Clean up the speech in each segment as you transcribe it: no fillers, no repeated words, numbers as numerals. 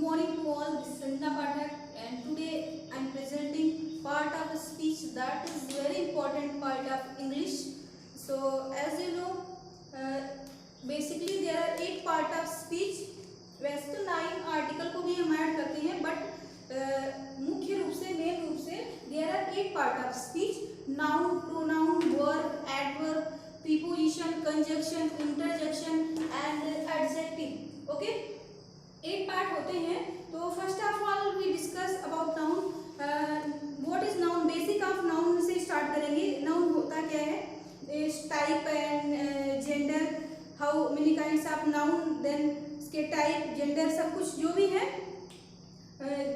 morning to all. This is Sanjana Pathak, and today I am presenting part of a speech that is very important part of English. So as you know, basically there are 8 part of speech. वैसे तो 9 article को भी हम add करते हैं, but मुख्य रूप से मेन रूप से there are 8 part of speech: noun, pronoun, verb, adverb, preposition, conjunction, interjection and adjective. Okay, 8 part होते हैं. तो first of all we discuss about noun. What is noun? Basic of noun से start करेंगे. Noun होता क्या है? Type and gender, how many kinds of noun, then इसके type, gender, सब कुछ जो भी है,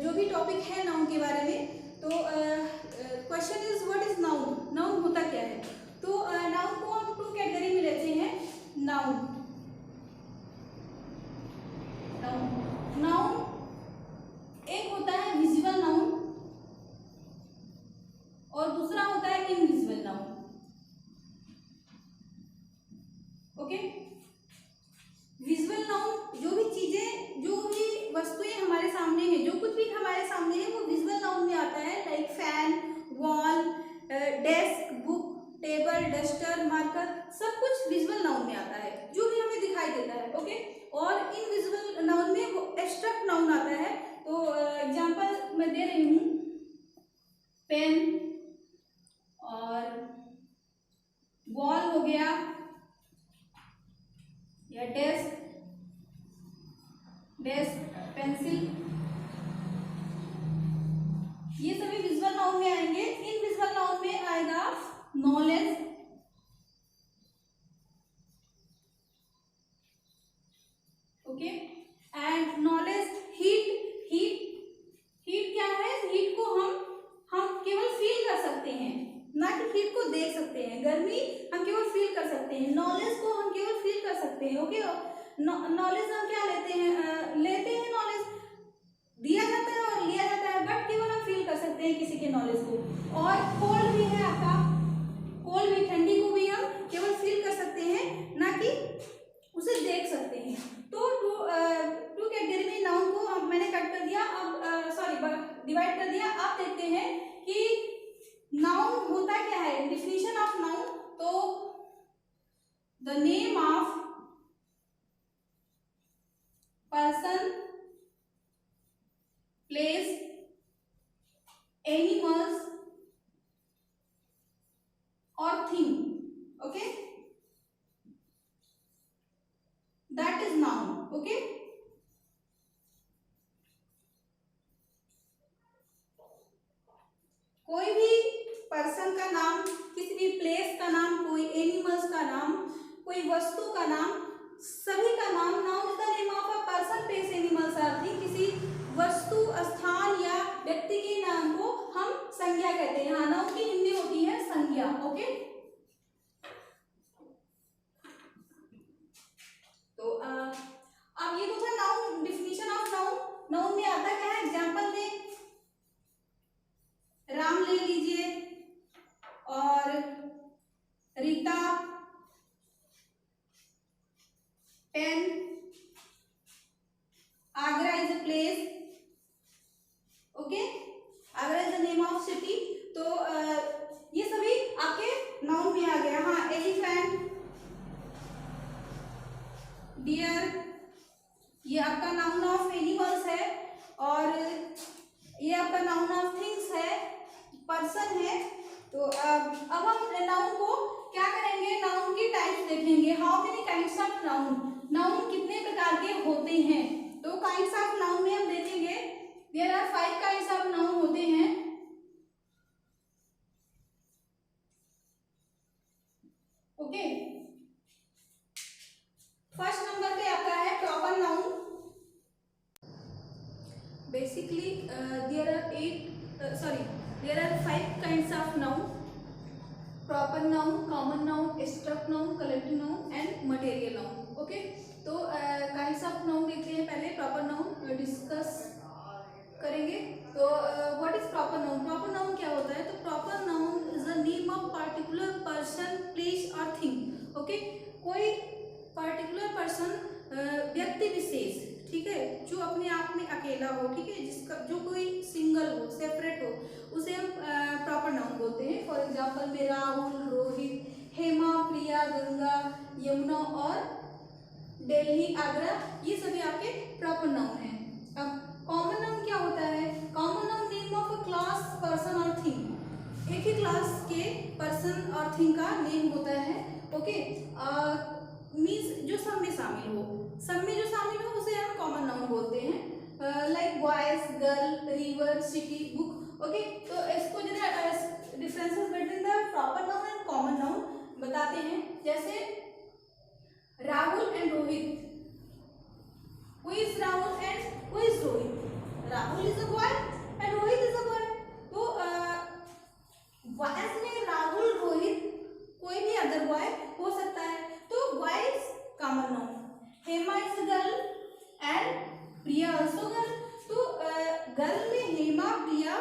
जो भी टॉपिक है नाउन के बारे में. तो question is what is noun? Noun होता क्या है? तो नाउन को हम 2 कैटेगरी में लेते हैं. नाउन नाउन एक होता है विजिबल नाउन और दूसरा होता है invisible noun. Okay, visible noun जो भी चीजें, जो भी वस्तुएं हमारे सामने है, जो कुछ भी हमारे सामने है वो विजिबल नाउन में आता है. Like fan, wall, desk, book, table, duster, marker, सब कुछ विजिबल नाउन में आता है, जो भी हमें दिखाई देता है. ओके, और इनविजिबल नाउन में वो एब्स्ट्रैक्ट नाउन आता है. तो एग्जांपल मैं दे रही हूँ. पेन और वॉल हो गया, या डेस्क, पेंसिल, ये सभी विजुअल नाउन में आएंगे. इनविजिबल नाउन में आएगा knowledge, okay, and knowledge. Heat क्या है? हीट को हम केवल फील कर सकते हैं, ना कि हीट को देख सकते हैं. गर्मी हम केवल फील कर सकते हैं, नॉलेज को हम केवल फील कर सकते हैं. ओके, नॉलेज हम क्या लेते हैं नॉलेज दिया जाता है और लिया जाता है, बट केवल हम फील कर सकते हैं किसी के नॉलेज को. और कोल्ड भी है आपका, कोल्ड भी, ठंडी को भी हम केवल फील कर सकते हैं, ना कि उसे देख सकते हैं. तो टू कैटेगरी में नाउन को मैंने कट कर दिया. अब डिवाइड कर दिया. आप देखते हैं कि नाउन होता क्या है. डिफिनीशन ऑफ नाउन, तो the name of person, place, animals और thing. Okay, that is noun. Okay, कोई भी पर्सन का नाम, किसी भी प्लेस का नाम, कोई एनिमल्स का नाम, कोई वस्तु का नाम, सभी का नाम. Noun is the name of a person, place, animals और थिंग. किसी वस्तु, स्थान या व्यक्ति के नाम को हम संज्ञा कहते हैं. हाँ, नाउन की हिंदी होती है संज्ञा. ओके, तो अब ये तो था noun, definition of noun. Noun में आता क्या है? एग्जांपल में राम ले लीजिए, और Rita, pen, Agra is a place. Okay, Agra is the name of city. तो ये सभी आपके नाउन में आ गया. हाँ, एलिफेंट, डियर, ये आपका नाउन ऑफ एनिमल्स है, और ये आपका नाउन ऑफ थिंग्स है, पर्सन है. तो अब हम नाउन को क्या करेंगे? नाउन की टाइप्स देखेंगे. How many kinds of noun, noun कितने प्रकार के होते हैं. तो काइंड्स ऑफ नाउन में हम देखेंगे there are 5 kinds of noun होते हैं. ओके, फर्स्ट नंबर पे आपका है proper noun. Basically there are 5 kinds of noun: proper noun, common noun, abstract noun, collective noun and material noun. Okay, तो kinds of noun देखते हैं. पहले proper noun discuss करेंगे. तो what is proper noun? Proper noun क्या होता है? तो proper noun is the name of particular person, place और थिंग. ओके, कोई पर्टिकुलर पर्सन, व्यक्ति विशेष, ठीक है, जो अपने आप में अकेला हो, ठीक है, जिसका जो कोई सिंगल हो, सेपरेट हो, उसे हम प्रॉपर नाउन बोलते हैं। फॉर एग्जाम्पल में राहुल, रोहित, हेमा, प्रिया, गंगा, यमुना और दिल्ली, आगरा, ये सभी आपके प्रॉपर नाउन हैं। अब कॉमन नाउन क्या होता है? Common noun name of a class, person और थिंग। एक ही क्लास के पर्सन और थिंग का नेम होता है। ओके, मीन्स जो सब में शामिल हो, सब में जो शामिल हो उसे हम कॉमन नाउन बोलते हैं। Like boys, girl, river, city, book. Okay, तो इसको जरा differences between the proper noun and common noun बताते हैं। जैसे Rahul and Rohit, who is Rahul and who is Rohit? Rahul is a boy and Rohit is a girl. तो बॉयज में राहुल, रोहित, कोई भी अदर बॉय हो सकता है, तो boy is common noun. Hema is girl and Priya also girl. तो गर्ल में हेमा, प्रिया,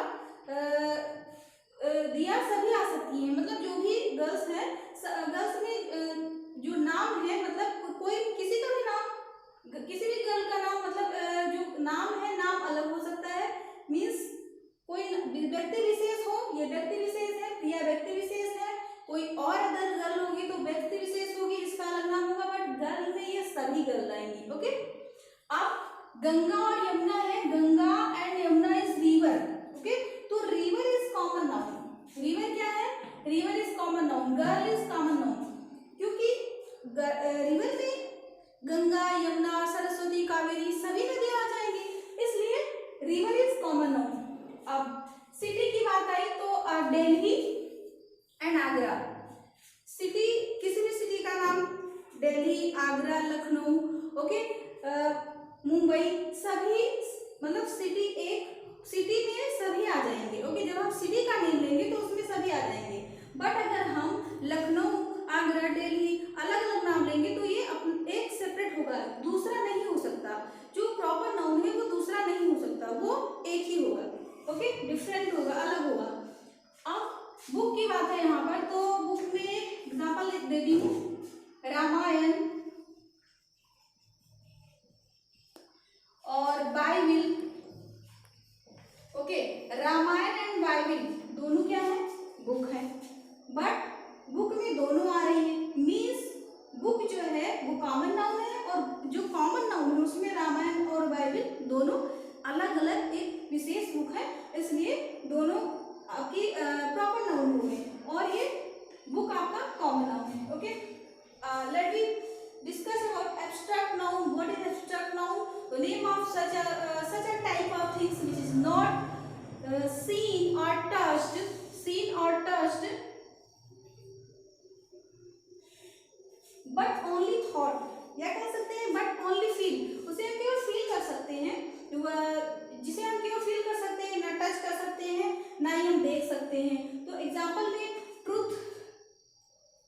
दिया सभी आ सकती हैं, मतलब जो भी गर्ल्स हैं, गर्ल्स में जो नाम है, मतलब कोई किसी का भी नाम, किसी भी गर्ल का नाम, मतलब जो नाम है, नाम अलग हो सकता है। मीन्स कोई व्यक्ति विशेष हो, ये व्यक्ति विशेष है, प्रिया व्यक्ति विशेष है, कोई और अदर गर्ल होगी तो व्यक्ति विशेष होगी, इसका अलग नाम होगा, बट गर्ल में ये सभी गर्ल आएंगी। ओके, अब गंगा और यमुना है, Ganga and Yamuna is river. Okay, तो river is common noun. River क्या है? River is common noun, girl is common noun, क्योंकि रिवर में गंगा, यमुना, सरस्वती, कावेरी सभी नदियां आ जाएंगी, इसलिए रिवर इज कॉमन नाउन। अब सिटी की बात आई तो दिल्ली एंड आगरा। सिटी, किसी भी सिटी का नाम, दिल्ली, आगरा, लखनऊ, ओके, मुंबई, सभी, मतलब सिटी, एक सिटी में सभी आ जाएंगे। ओके, जब हम सिटी का नेम लेंगे तो उसमें सभी आ जाएंगे, बट अगर हम लखनऊ, आगरा, दिल्ली अलग अलग नाम लेंगे तो ये एक सेपरेट होगा, दूसरा नहीं हो सकता। जो प्रॉपर नाउन है वो दूसरा नहीं हो सकता, वो एक ही होगा। ओके, डिफरेंट होगा, अलग होगा। अब बुक की बात है यहाँ पर, तो बुक में एग्जाम्पल लिख देती हूँ, रामायण और Bible. Okay, Ramayana and Bible दोनों क्या है? बुक है, बट बुक में दोनों आ रही है, मीन्स बुक जो है वो कॉमन नाउन है, और जो कॉमन नाउन है उसमें रामायण और बाइबिल दोनों अलग अलग एक विशेष बुक है, इसलिए दोनों आपकी प्रॉपर नाउन हो गए, और ये बुक आपका कॉमन नाउन है। Okay, let me discuss about abstract noun. What is abstract noun? The name of such a type of things which is not seen or touched but only thought, या कह सकते हैं but only feel, उसे हम केवल feel कर सकते हैं, जिसे हम केवल फील कर सकते हैं, ना टच कर सकते हैं, ना ही हम देख सकते हैं। तो एग्जांपल में truth,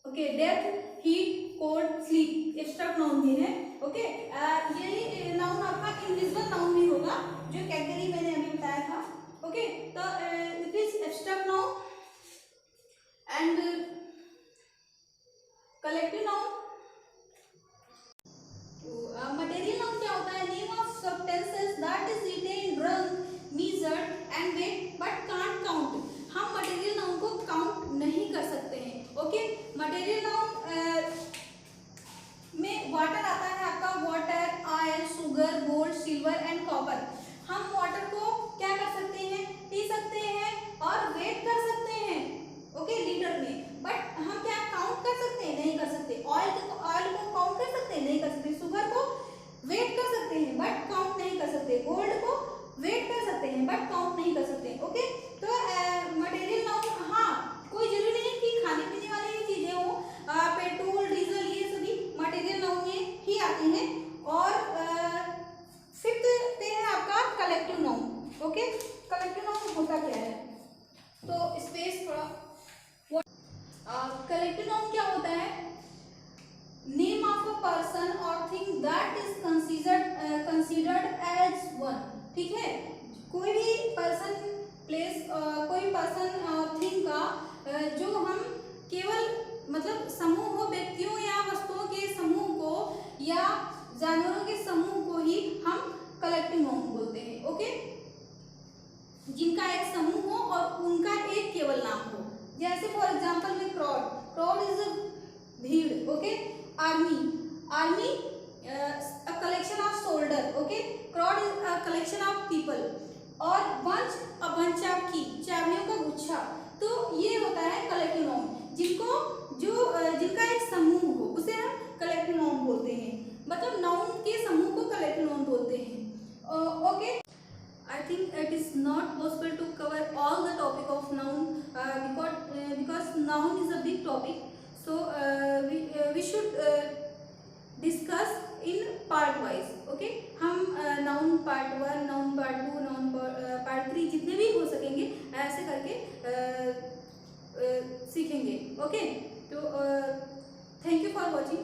okay, death, heat, cold, sleep abstract noun भी है। ओके, ये नाउन आपका इनविजिबल नाउन भी होगा, जो कैटेगरी मैंने अभी बताया था। ओके, तो it is abstract noun and collective noun. Material noun क्या होता है? Name of substances that is written, रंग, measured and weight but can't count. हम मटेरियल नाउन को काउंट नहीं कर सकते हैं। ओके, मटेरियल नाउन में वाटर आता है आपका, water, oil, sugar, gold, silver and copper. हम वाटर को क्या कर सकते हैं? पी सकते हैं और वेट कर सकते हैं, ओके, लीटर में, बट हम क्या काउंट कर सकते हैं? नहीं कर सकते। ऑयल को काउंट कर सकते हैं? नहीं कर सकते। शुगर को वेट कर सकते हैं बट काउंट नहीं कर सकते। गोल्ड को वेट कर सकते हैं बट काउंट नहीं कर सकते। ओके, तो मटेरियल नाउन, हाँ, कोई जरूरी नहीं कि खाने पीने वाली ही चीजें हो, पेट्रोल, डीजल, ये सभी मटेरियल नाउन में ही आती हैं। और फिफ्थ पे है आपका collective noun. Okay, collective noun होता क्या है? तो स्पेस थोड़ा, कलेक्टिव नाउन क्या होता है? नेम ऑफ अ पर्सन और thing that is considered as one. ठीक है, कोई भी पर्सन, प्लेस, कोई पर्सन और थिंग का जो हम केवल, मतलब समूह हो, व्यक्तियों या वस्तुओं के समूह को या जानवरों के समूह को ही हम कलेक्टिव नाउन बोलते हैं। Okay, army, army a collection of soldier, okay, crowd is a collection of people, और bunch a bunch of key, चाबियों का गुच्छा। तो ये होता है कलेक्टिव नाउन, जिनको जिनका एक समूह हो उसे हम कलेक्टिव नाउन बोलते हैं, मतलब नाउन के समूह को कलेक्टिव नाउन बोलते हैं। Okay, I think it is not possible to cover all the topic of noun because noun is a big topic, so we should discuss in part wise, okay। हम noun part 1, noun part 2, noun part 3 जितने भी हो सकेंगे ऐसे करके सीखेंगे, okay. तो thank you for watching.